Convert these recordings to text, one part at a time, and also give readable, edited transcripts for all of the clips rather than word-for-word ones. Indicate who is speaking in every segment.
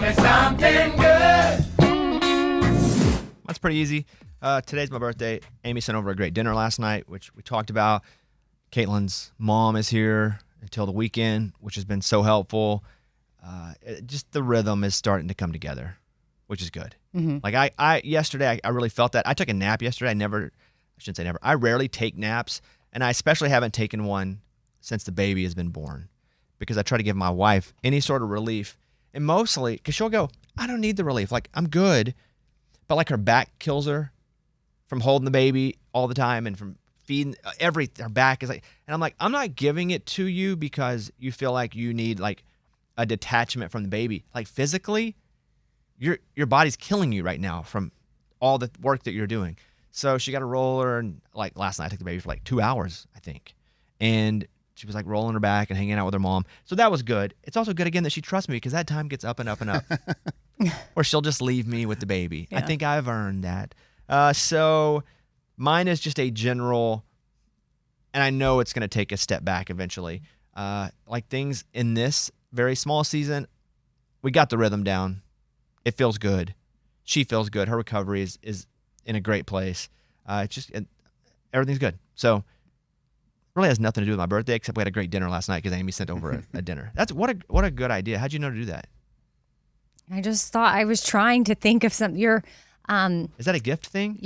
Speaker 1: me something good.
Speaker 2: That's pretty easy. Today's my birthday. Amy sent over a great dinner last night, which we talked about. Caitlin's mom is here until the weekend, which has been so helpful. Just the rhythm is starting to come together, which is good.
Speaker 3: Mm-hmm.
Speaker 2: Like yesterday, I really felt that. I took a nap yesterday. I shouldn't say never. I rarely take naps, and I especially haven't taken one since the baby has been born, because I try to give my wife any sort of relief, and mostly because she'll go, I don't need the relief. Like, I'm good, but like her back kills her from holding the baby all the time and from feeding her back is like, and I'm like, I'm not giving it to you because you feel like you need like a detachment from the baby. Like, physically, your body's killing you right now from all the work that you're doing. So she got a roller, and like last night I took the baby for like 2 hours, I think. And she was like rolling her back and hanging out with her mom. So that was good. It's also good again that she trusts me, because that time gets up and up and up. Or she'll just leave me with the baby. Yeah. I think I've earned that. So mine is just a general, and I know it's going to take a step back eventually. Like things in this very small season, we got the rhythm down. It feels good. She feels good. Her recovery is in a great place. Everything's good. So really has nothing to do with my birthday, except we had a great dinner last night because Amy sent over a dinner. That's what a good idea. How'd you know to do that?
Speaker 3: I just thought, I was trying to think of something. Is
Speaker 2: that a gift thing?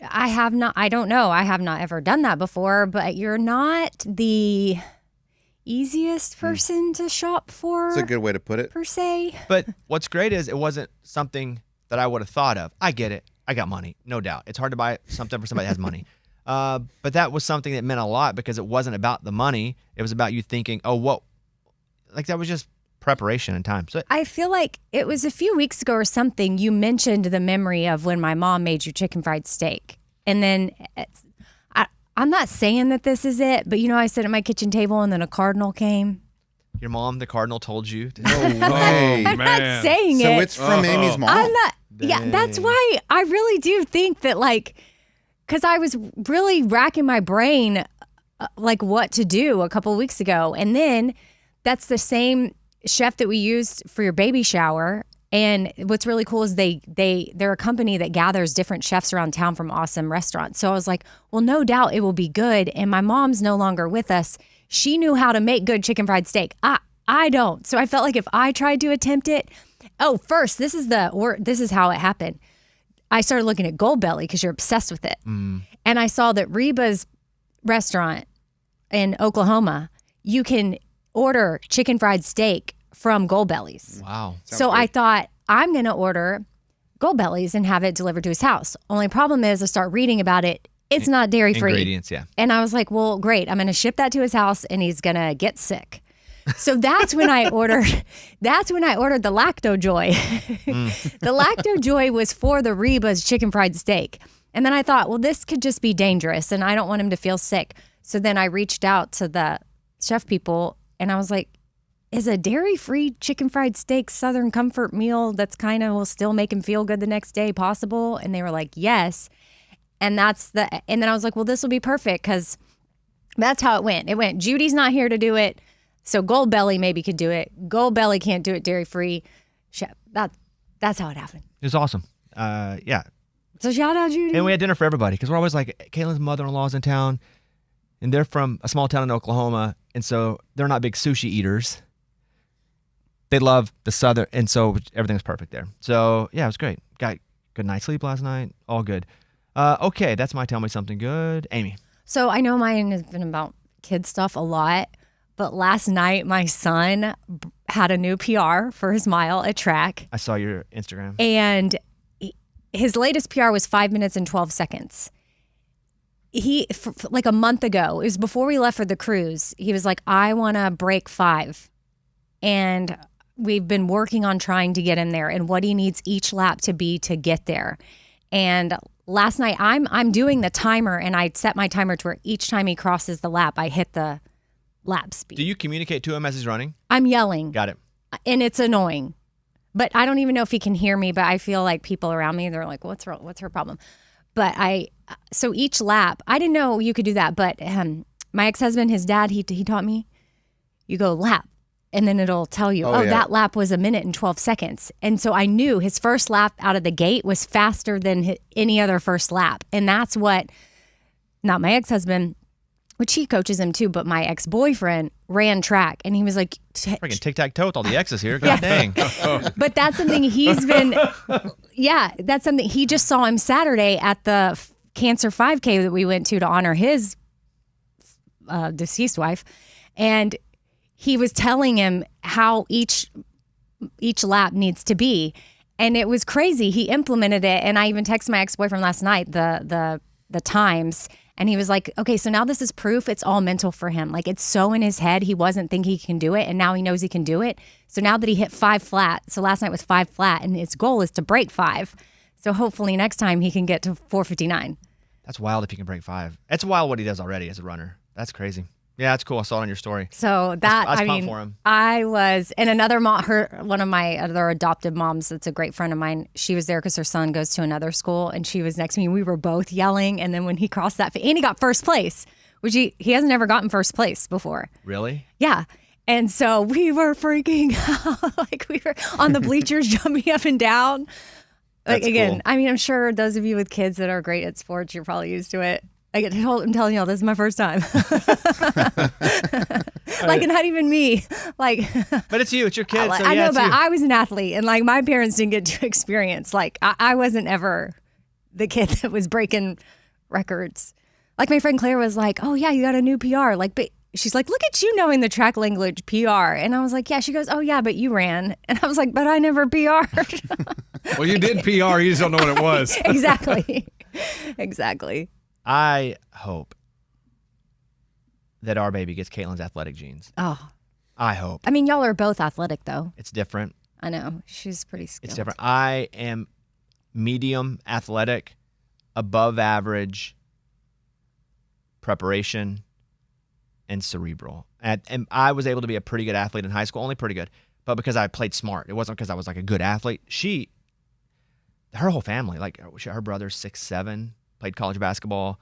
Speaker 3: I have not ever done that before, but you're not the easiest person to shop for.
Speaker 4: That's a good way to put it.
Speaker 3: Per se.
Speaker 2: But what's great is it wasn't something that I would have thought of. I get it. I got money, no doubt. It's hard to buy something for somebody that has money. But that was something that meant a lot, because it wasn't about the money. It was about you thinking, that was just preparation and time. So
Speaker 3: I feel like it was a few weeks ago or something, you mentioned the memory of when my mom made you chicken fried steak. And then I'm not saying that this is it, but I sit at my kitchen table and then a cardinal came.
Speaker 2: Your mom, the cardinal, told you?
Speaker 4: No way.
Speaker 3: I'm not saying it.
Speaker 4: So it's from Amy's mom.
Speaker 3: I'm not.
Speaker 2: Dang.
Speaker 3: Yeah, that's why I really do think that, because I was really racking my brain, what to do a couple of weeks ago. And then that's the same chef that we used for your baby shower. And what's really cool is they're a company that gathers different chefs around town from awesome restaurants. So I was like, well, no doubt it will be good. And my mom's no longer with us. She knew how to make good chicken fried steak. I don't. So I felt like if I tried to attempt it, first, this is how it happened. I started looking at Goldbelly because you're obsessed with it. Mm. And I saw that Reba's restaurant in Oklahoma, you can order chicken fried steak from Goldbelly's.
Speaker 2: Wow.
Speaker 3: So I thought, I'm going to order Goldbelly's and have it delivered to his house. Only problem is I start reading about it. It's not dairy free.
Speaker 2: Ingredients, yeah.
Speaker 3: And I was like, well, great. I'm going to ship that to his house and he's going to get sick. So that's when I ordered the Lacto Joy. The Lacto Joy was for the Reba's chicken fried steak. And then I thought, well, this could just be dangerous and I don't want him to feel sick. So then I reached out to the chef people and I was like, is a dairy-free chicken fried steak Southern comfort meal that's kind of will still make him feel good the next day possible? And they were like, yes. And then I was like, well, this will be perfect, because that's how it went. It went, Judy's not here to do it, so Goldbelly maybe could do it. Goldbelly can't do it dairy-free. That's how it happened.
Speaker 2: It was awesome. Yeah.
Speaker 3: So shout out, Judy.
Speaker 2: And we had dinner for everybody, because we're always like, Caitlin's mother-in-law's in town, and they're from a small town in Oklahoma, and so they're not big sushi eaters. They love the Southern, and so everything was perfect there. So, yeah, it was great. Got good night's sleep last night. All good. Okay, that's my Tell Me Something Good. Amy.
Speaker 3: So I know mine has been about kid stuff a lot, but last night my son had a new PR for his mile at track.
Speaker 2: I saw your Instagram.
Speaker 3: And his latest PR was 5 minutes and 12 seconds. Like a month ago, it was before we left for the cruise, he was like, I want to break 5. And we've been working on trying to get him there and what he needs each lap to be to get there. And last night I'm doing the timer, and I set my timer to where each time he crosses the lap, I hit the lap speed.
Speaker 2: Do you communicate to him as he's running?
Speaker 3: I'm yelling.
Speaker 2: Got it.
Speaker 3: And it's annoying. But I don't even know if he can hear me, but I feel like people around me, they're like, what's her problem? But so each lap, I didn't know you could do that, but my ex-husband, his dad, he taught me, you go lap, and then it'll tell you,
Speaker 4: Oh, yeah.
Speaker 3: that lap was 1 minute and 12 seconds. And so I knew his first lap out of the gate was faster than any other first lap. And that's what, not my ex-husband, which he coaches him too, but my ex-boyfriend ran track. And he was like,
Speaker 2: Freaking tic-tac-toe with all the X's here. God dang.
Speaker 3: but that's something he's been, that's something he just saw him Saturday at the Cancer 5K that we went to honor his deceased wife. And he was telling him how each lap needs to be. And it was crazy. He implemented it. And I even texted my ex-boyfriend last night, the times. And he was like, okay, so now this is proof it's all mental for him. Like, it's so in his head, he wasn't thinking he can do it. And now he knows he can do it. So now that he hit 5 flat, so last night was 5 flat, and his goal is to break 5. So hopefully next time he can get to 4:59.
Speaker 2: That's wild if he can break 5. It's wild what he does already as a runner. That's crazy. Yeah, that's cool. I saw it on your story.
Speaker 3: So that,
Speaker 2: I was pumped for him.
Speaker 3: I was, and another mom, one of my other adopted moms, that's a great friend of mine, she was there because her son goes to another school, and she was next to me. We were both yelling, and then when he crossed that, and he got first place, which he hasn't ever gotten first place before.
Speaker 2: Really?
Speaker 3: Yeah. And so we were freaking out, like we were on the bleachers jumping up and down. Like,
Speaker 2: That's
Speaker 3: again,
Speaker 2: cool.
Speaker 3: I mean, I'm sure those of you with kids that are great at sports, you're probably used to it. I'm telling y'all, this is my first time. Like, not even me. Like,
Speaker 2: But it's you. It's your kids. So
Speaker 3: I
Speaker 2: yeah,
Speaker 3: know,
Speaker 2: it's
Speaker 3: but
Speaker 2: you.
Speaker 3: I was an athlete, and like my parents didn't get to experience. Like, I wasn't ever the kid that was breaking records. Like, my friend Claire was like, "Oh yeah, you got a new PR." Like, but she's like, "Look at you knowing the track language PR." And I was like, "Yeah." She goes, "Oh yeah, but you ran." And I was like, "But I never PR'd."
Speaker 5: Well, you did PR. You just don't know what it was.
Speaker 3: Exactly.
Speaker 2: I hope that our baby gets Caitlin's athletic genes.
Speaker 3: Oh,
Speaker 2: I hope.
Speaker 3: I mean, y'all are both athletic, though.
Speaker 2: It's different.
Speaker 3: I know. She's pretty skilled.
Speaker 2: It's different. I am medium athletic, above average preparation, and cerebral. And I was able to be a pretty good athlete in high school, only pretty good, but because I played smart. It wasn't because I was like a good athlete. Her whole family, like her brother's 6'7", played college basketball.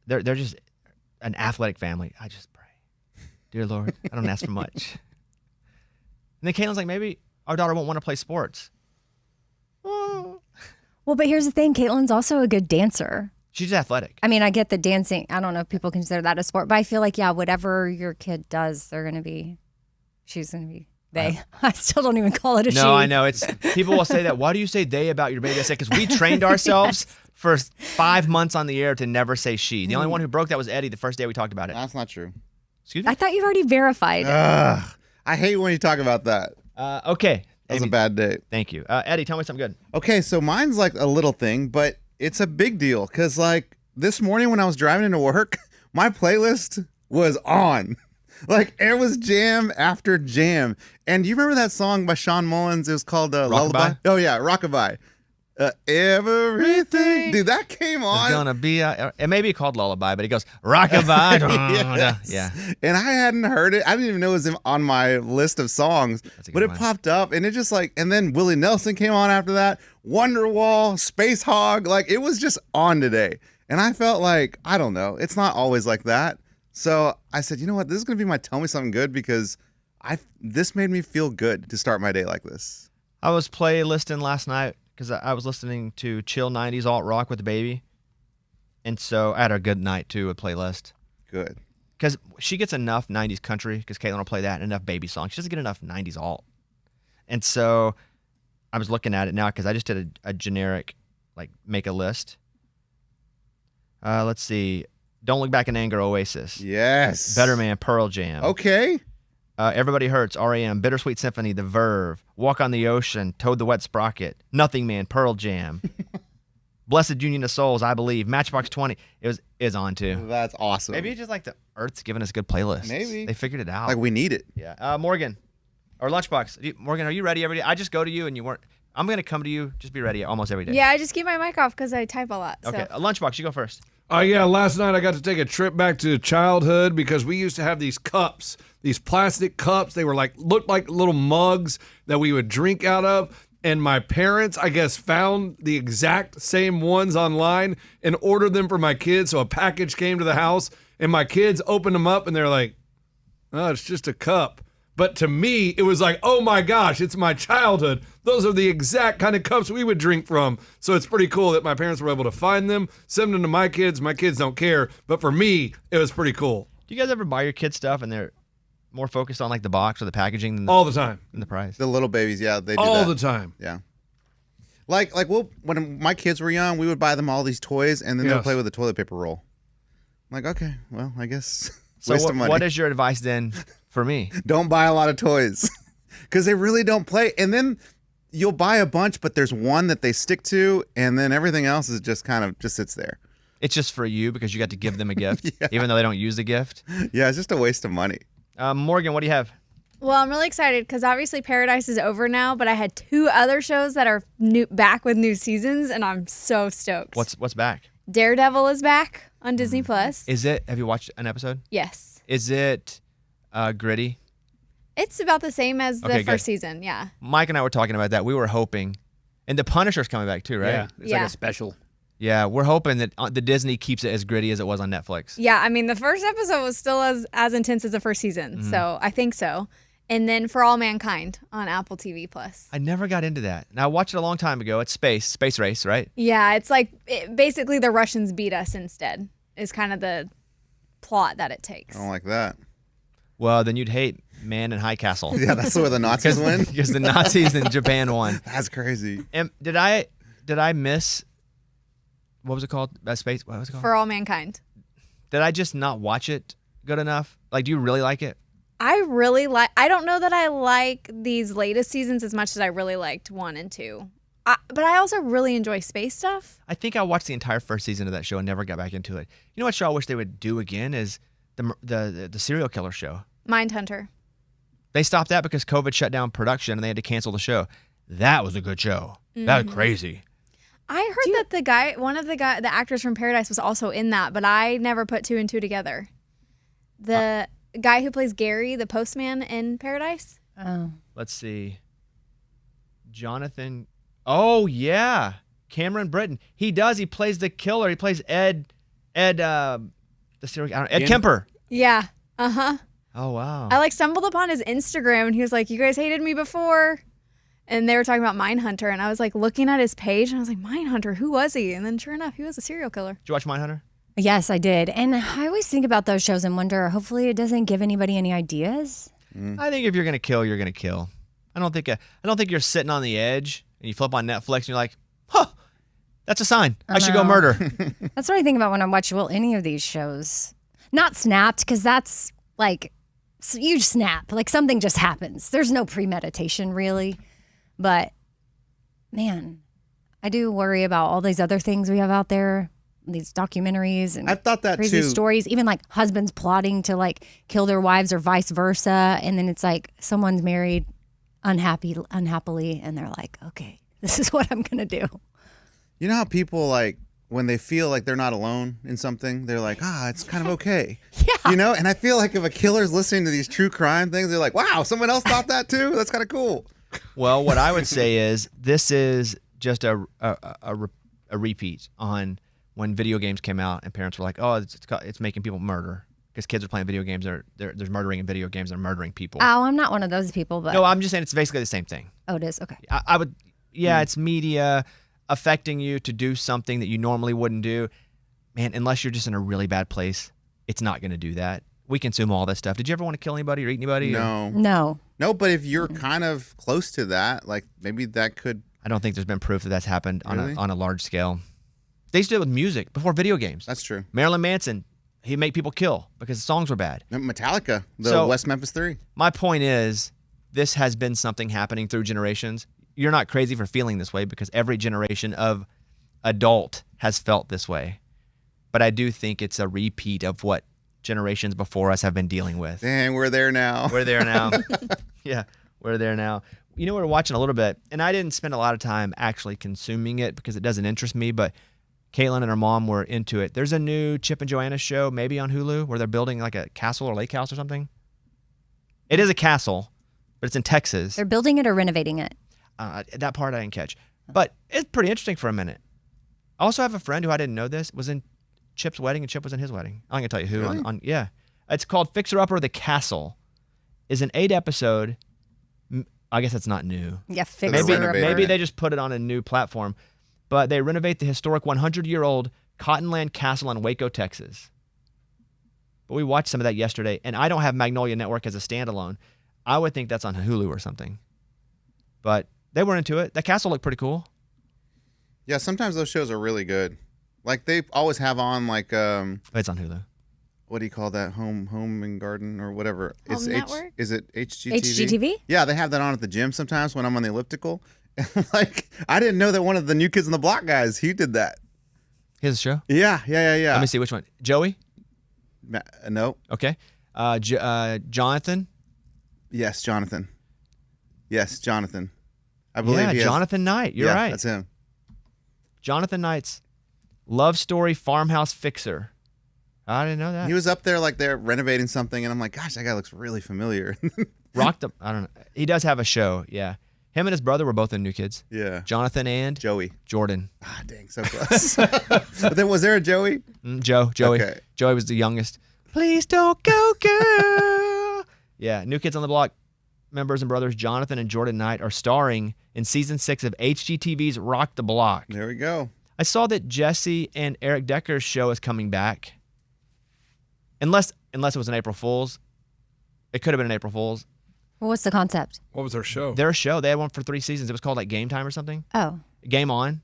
Speaker 2: They're just an athletic family. I just pray, dear Lord, I don't ask for much. And then Caitlin's like, maybe our daughter won't want to play sports.
Speaker 3: Well, but here's the thing. Caitlin's also a good dancer.
Speaker 2: She's athletic.
Speaker 3: I mean, I get the dancing. I don't know if people consider that a sport, but I feel like, yeah, whatever your kid does, she's going to be, they. I still don't even call it a she.
Speaker 2: No, I know. It's people will say that. Why do you say they about your baby? I say, because we trained ourselves for 5 months on the air to never say she. The only one who broke that was Eddie the first day we talked about it.
Speaker 4: That's not true.
Speaker 2: Excuse me?
Speaker 3: I thought you already verified.
Speaker 4: I hate when you talk about that.
Speaker 2: Okay.
Speaker 4: That was a
Speaker 2: Amy,
Speaker 4: bad day.
Speaker 2: Thank you. Eddie, tell me something good.
Speaker 4: Okay, so mine's like a little thing, but it's a big deal because like this morning when I was driving into work, my playlist was on. Like, it was jam after jam. And do you remember that song by Sean Mullins? It was called Lullaby. Oh, yeah, Rockabye. Everything. Dude, that came on.
Speaker 2: It's gonna be it may be called Lullaby, but he goes Rockabye.
Speaker 4: Yes.
Speaker 2: Yeah.
Speaker 4: And I hadn't heard it. I didn't even know it was on my list of songs.
Speaker 2: That's a good
Speaker 4: But it
Speaker 2: one.
Speaker 4: popped up, and it just like, and then Willie Nelson came on after that. Wonderwall, Space Hog. Like, it was just on today. And I felt like, I don't know, it's not always like that. So I said, you know what? This is going to be my Tell Me Something Good because this made me feel good to start my day like this.
Speaker 2: I was playlisting last night because I was listening to chill 90s alt rock with the baby. And so I had a good night too with playlist.
Speaker 4: Good.
Speaker 2: Because she gets enough 90s country because Caitlin will play that and enough baby songs. She doesn't get enough 90s alt. And so I was looking at it now because I just did a generic, like, make a list. Let's see. Don't Look Back in Anger, Oasis.
Speaker 4: Yes.
Speaker 2: Better Man, Pearl Jam.
Speaker 4: Okay.
Speaker 2: Everybody Hurts, R.E.M., Bittersweet Symphony, The Verve, Walk on the Ocean, Toad the Wet Sprocket, Nothing Man, Pearl Jam, Blessed Union of Souls, I Believe, Matchbox 20. It is on too.
Speaker 4: That's awesome.
Speaker 2: Maybe it's just like the Earth's giving us good playlists.
Speaker 4: Maybe.
Speaker 2: They figured it out.
Speaker 4: Like, we need it.
Speaker 2: Yeah. Morgan, or Lunchbox. Morgan, are you ready every day? I just go to you and you weren't. I'm going to come to you. Just be ready almost every day.
Speaker 6: Yeah, I just keep my mic off because I type a lot.
Speaker 2: Okay.
Speaker 6: So.
Speaker 2: Lunchbox, you go first.
Speaker 5: Yeah, last night I got to take a trip back to childhood because we used to have these cups, these plastic cups. They were looked like little mugs that we would drink out of. And my parents, I guess, found the exact same ones online and ordered them for my kids. So a package came to the house and my kids opened them up and they're like, oh, it's just a cup. But to me, it was like, oh my gosh, it's my childhood. Those are the exact kind of cups we would drink from. So it's pretty cool that my parents were able to find them, send them to my kids. My kids don't care. But for me, it was pretty cool.
Speaker 2: Do you guys ever buy your kids stuff and they're more focused on like the box or the packaging than
Speaker 5: All the time.
Speaker 2: the price?
Speaker 4: The little babies, yeah, they do
Speaker 5: All
Speaker 4: that.
Speaker 5: the time.
Speaker 4: Yeah. Like when my kids were young, we would buy them all these toys, and then they'd
Speaker 5: Yes.
Speaker 4: play with a toilet paper roll. I'm like, okay, well, I guess
Speaker 2: So
Speaker 4: waste of money.
Speaker 2: what is your advice then for me?
Speaker 4: Don't buy a lot of toys because they really don't play. And then you'll buy a bunch, but there's one that they stick to, and then everything else is just kind of just sits there.
Speaker 2: It's just for you because you got to give them a gift,
Speaker 4: Yeah.
Speaker 2: even though they don't use the gift.
Speaker 4: Yeah, it's just a waste of money.
Speaker 2: Morgan, what do you have?
Speaker 6: Well, I'm really excited because obviously Paradise is over now, but I had 2 other shows that are back with new seasons, and I'm so stoked.
Speaker 2: What's back?
Speaker 6: Daredevil is back on Disney Plus.
Speaker 2: Is it? Have you watched an episode?
Speaker 6: Yes.
Speaker 2: Is it gritty?
Speaker 6: It's about the same as the
Speaker 2: Okay,
Speaker 6: first
Speaker 2: good.
Speaker 6: season, yeah.
Speaker 2: Mike and I were talking about that. We were hoping, and the Punisher's coming back too, right?
Speaker 7: Yeah, it's like
Speaker 6: Yeah.
Speaker 7: a special.
Speaker 2: Yeah, we're hoping that the Disney keeps it as gritty as it was on Netflix.
Speaker 6: Yeah, I mean, the first episode was still as intense as the first season, so I think so. And then For All Mankind on Apple TV Plus.
Speaker 2: I never got into that. And I watched it a long time ago. It's space race, right?
Speaker 6: Yeah, it's like basically the Russians beat us instead is kind of the plot that it takes.
Speaker 4: I don't like that.
Speaker 2: Well, then you'd hate Man in High Castle.
Speaker 4: Yeah, that's where the Nazis win.
Speaker 2: Because the Nazis in Japan won.
Speaker 4: That's crazy.
Speaker 2: And did I miss, what was it called? Space, what was it called?
Speaker 6: For All Mankind.
Speaker 2: Did I just not watch it good enough? Like, do you really like it?
Speaker 6: I don't know that I like these latest seasons as much as I really liked 1 and 2. But I also really enjoy space stuff.
Speaker 2: I think I watched the entire first season of that show and never got back into it. You know what show I wish they would do again is the serial killer show.
Speaker 6: Mindhunter.
Speaker 2: They stopped that because COVID shut down production and they had to cancel the show. That was a good show. That was crazy.
Speaker 6: I heard that the actors from Paradise was also in that, but I never put 2 and 2 together. The guy who plays Gary, the postman in Paradise.
Speaker 3: Oh.
Speaker 2: Let's see. Jonathan. Oh, yeah. Cameron Britton. He does. He plays the killer. He plays Ed Kemper.
Speaker 6: Yeah. Uh-huh.
Speaker 2: Oh, wow.
Speaker 6: I stumbled upon his Instagram and he was like, "You guys hated me before." And they were talking about Mindhunter, and I was looking at his page and I was like, "Mindhunter, who was he?" And then sure enough, he was a serial killer.
Speaker 2: Did you watch Mindhunter?
Speaker 3: Yes, I did. And I always think about those shows and wonder, hopefully it doesn't give anybody any ideas.
Speaker 2: I think if you're gonna kill, you're gonna kill. I don't think you're sitting on the edge and you flip on Netflix and you're like, huh, that's a sign. I should go
Speaker 3: know.
Speaker 2: murder.
Speaker 3: That's what I think about when I watch, any of these shows. Not Snapped, because that's you snap. Something just happens. There's no premeditation, really. But, man, I do worry about all these other things we have out there, these documentaries and
Speaker 4: I thought that
Speaker 3: crazy
Speaker 4: too.
Speaker 3: stories, even husbands plotting to kill their wives or vice versa. And then it's someone's married unhappily, and they're like, okay, this is what I'm going to do.
Speaker 4: You know how people when they feel like they're not alone in something, they're like, it's kind of okay.
Speaker 3: Yeah.
Speaker 4: You know? And I feel like if a killer's listening to these true crime things, they're like, wow, someone else thought that too? That's kind of cool.
Speaker 2: Well, what I would say is this is just a repeat on when video games came out and parents were like, oh, it's making people murder because kids are playing video games. There's murdering in video games. They're murdering people.
Speaker 3: Oh, I'm not one of those people, but
Speaker 2: No, I'm just saying it's basically the same thing.
Speaker 3: oh, it is okay.
Speaker 2: I would, yeah, it's media affecting you to do something that you normally wouldn't do. Man, unless you're just in a really bad place, it's not going to do that. We consume all this stuff. Did you ever want to kill anybody or eat anybody?
Speaker 3: No.
Speaker 4: No, but if you're kind of close to that, maybe that could.
Speaker 2: I don't think there's been proof that that's happened
Speaker 4: Really?
Speaker 2: on a large scale. They used to do it with music before video games.
Speaker 4: That's true.
Speaker 2: Marilyn Manson, he'd make people kill because the songs were bad.
Speaker 4: Metallica, the
Speaker 2: So-
Speaker 4: West Memphis 3.
Speaker 2: My point is, this has been something happening through generations. You're not crazy for feeling this way because every generation of adult has felt this way. But I do think it's a repeat of what generations before us have been dealing with.
Speaker 4: Dang, we're there now.
Speaker 2: We're there now. Yeah, we're there now. You know, we're watching a little bit, and I didn't spend a lot of time actually consuming it because it doesn't interest me, but Caitlin and her mom were into it. There's a new Chip and Joanna show, maybe on Hulu, where they're building a castle or lake house or something. It is a castle, but it's in Texas.
Speaker 3: They're building it or renovating it.
Speaker 2: That part I didn't catch. But it's pretty interesting for a minute. I also have a friend who I didn't know this was in Chip's wedding, and Chip was in his wedding. I'm going to tell you who.
Speaker 4: Really?
Speaker 2: Yeah. It's called Fixer Upper the Castle. is an 8-episode. I guess that's not new.
Speaker 3: Yeah,
Speaker 4: Maybe-
Speaker 3: fixer.
Speaker 4: renovator.
Speaker 2: Maybe they just put it on a new platform. But they renovate the historic 100-year-old Cottonland Castle in Waco, Texas. But we watched some of that yesterday, and I don't have Magnolia Network as a standalone. I would think that's on Hulu or something. But they were into it. That castle looked pretty cool.
Speaker 4: Yeah, sometimes those shows are really good. Like they always have on like
Speaker 2: It's on Hulu.
Speaker 4: what do you call that? Home and garden or whatever.
Speaker 6: Home Network?
Speaker 4: Is it HGTV?
Speaker 3: HGTV?
Speaker 4: Yeah, they have that on at the gym sometimes when I'm on the elliptical. Like I didn't know that one of the New Kids on the Block guys, he did that.
Speaker 2: Here's the show.
Speaker 4: Yeah.
Speaker 2: Let me see which one. Joey?
Speaker 4: No.
Speaker 2: Okay. Jonathan?
Speaker 4: Yes, Jonathan. I believe
Speaker 2: Yeah,
Speaker 4: he has.
Speaker 2: Jonathan Knight. You're
Speaker 4: Yeah,
Speaker 2: right.
Speaker 4: That's him.
Speaker 2: Jonathan Knight's Love Story Farmhouse Fixer. I didn't know that.
Speaker 4: He was up there like they're renovating something, and I'm like, gosh, that guy looks really familiar.
Speaker 2: Rocked up. I don't know. He does have a show. Yeah. Him and his brother were both in New Kids.
Speaker 4: Yeah.
Speaker 2: Jonathan and
Speaker 4: Joey.
Speaker 2: Jordan.
Speaker 4: Ah, dang, so close. But then was there a Joey?
Speaker 2: Joey.
Speaker 4: Okay.
Speaker 2: Joey was the youngest. Please don't go, girl. Yeah. New Kids on the Block members and brothers Jonathan and Jordan Knight are starring in season 6 of HGTV's Rock the Block.
Speaker 4: There we go.
Speaker 2: I saw that Jesse and Eric Decker's show is coming back. Unless it was an April Fool's. It could have been an April Fool's.
Speaker 3: What's the concept?
Speaker 5: What was their show?
Speaker 2: Their show, they had one for 3 seasons. It was called like Game Time or something.
Speaker 3: Oh.
Speaker 2: Game On.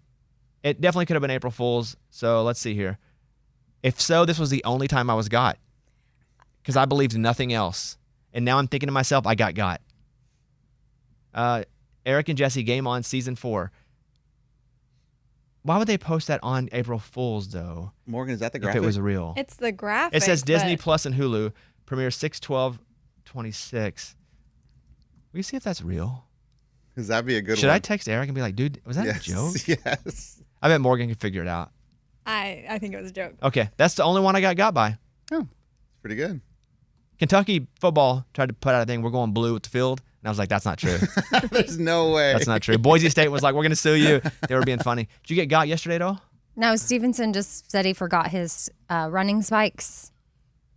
Speaker 2: It definitely could have been April Fool's. So let's see here. If so, this was the only time I was got. Because I believed nothing else. And now I'm thinking to myself, I got. Eric and Jesse Game On season 4. Why would they post that on April Fool's though?
Speaker 4: Morgan, is that the
Speaker 2: If
Speaker 4: graphic?
Speaker 2: it was real.
Speaker 6: It's the graphic.
Speaker 2: It says Disney
Speaker 6: but-
Speaker 2: Plus and Hulu premieres 6/12/26. Will you see if that's real?
Speaker 4: Because that'd be a good
Speaker 2: Should
Speaker 4: one.
Speaker 2: I text Eric and be like, dude, was that
Speaker 4: yes.
Speaker 2: a joke?
Speaker 4: Yes.
Speaker 2: I bet Morgan can figure it out.
Speaker 6: I think it was a joke.
Speaker 2: Okay, that's the only one I got by.
Speaker 3: Oh.
Speaker 4: Pretty good.
Speaker 2: Kentucky football tried to put out a thing, we're going blue with the field. And I was like, that's not true.
Speaker 4: There's no way.
Speaker 2: That's not true. Boise State was like, we're going to sue you. They were being funny. Did you get got yesterday at all?
Speaker 3: No, Stevenson just said he forgot his running spikes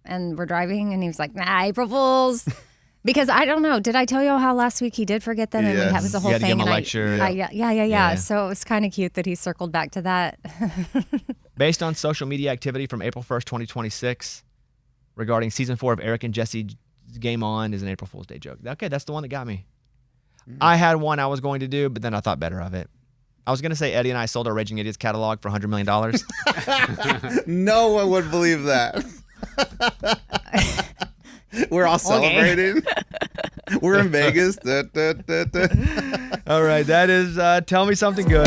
Speaker 3: and we're driving and he was like, nah, April Fools. Because I don't know. Did I tell you how last week he did forget them? And
Speaker 4: Yes.
Speaker 3: that was the
Speaker 2: You
Speaker 3: whole
Speaker 2: had to
Speaker 3: thing.
Speaker 2: give him a
Speaker 3: and
Speaker 2: lecture.
Speaker 3: Yeah.
Speaker 2: Yeah.
Speaker 3: So it was kind of cute that he circled back to that.
Speaker 2: Based on social media activity from April 1st, 2026, regarding season 4 of Eric and Jesse's Game On is an April Fool's Day joke. Okay, that's the one that got me. I had one I was going to do, but then I thought better of it. I was going to say Eddie and I sold our Raging Idiots catalog for $100 million.
Speaker 4: No one would believe that. We're all celebrating. We're in Vegas. Da, da, da, da.
Speaker 2: All right, that is Tell Me Something Good.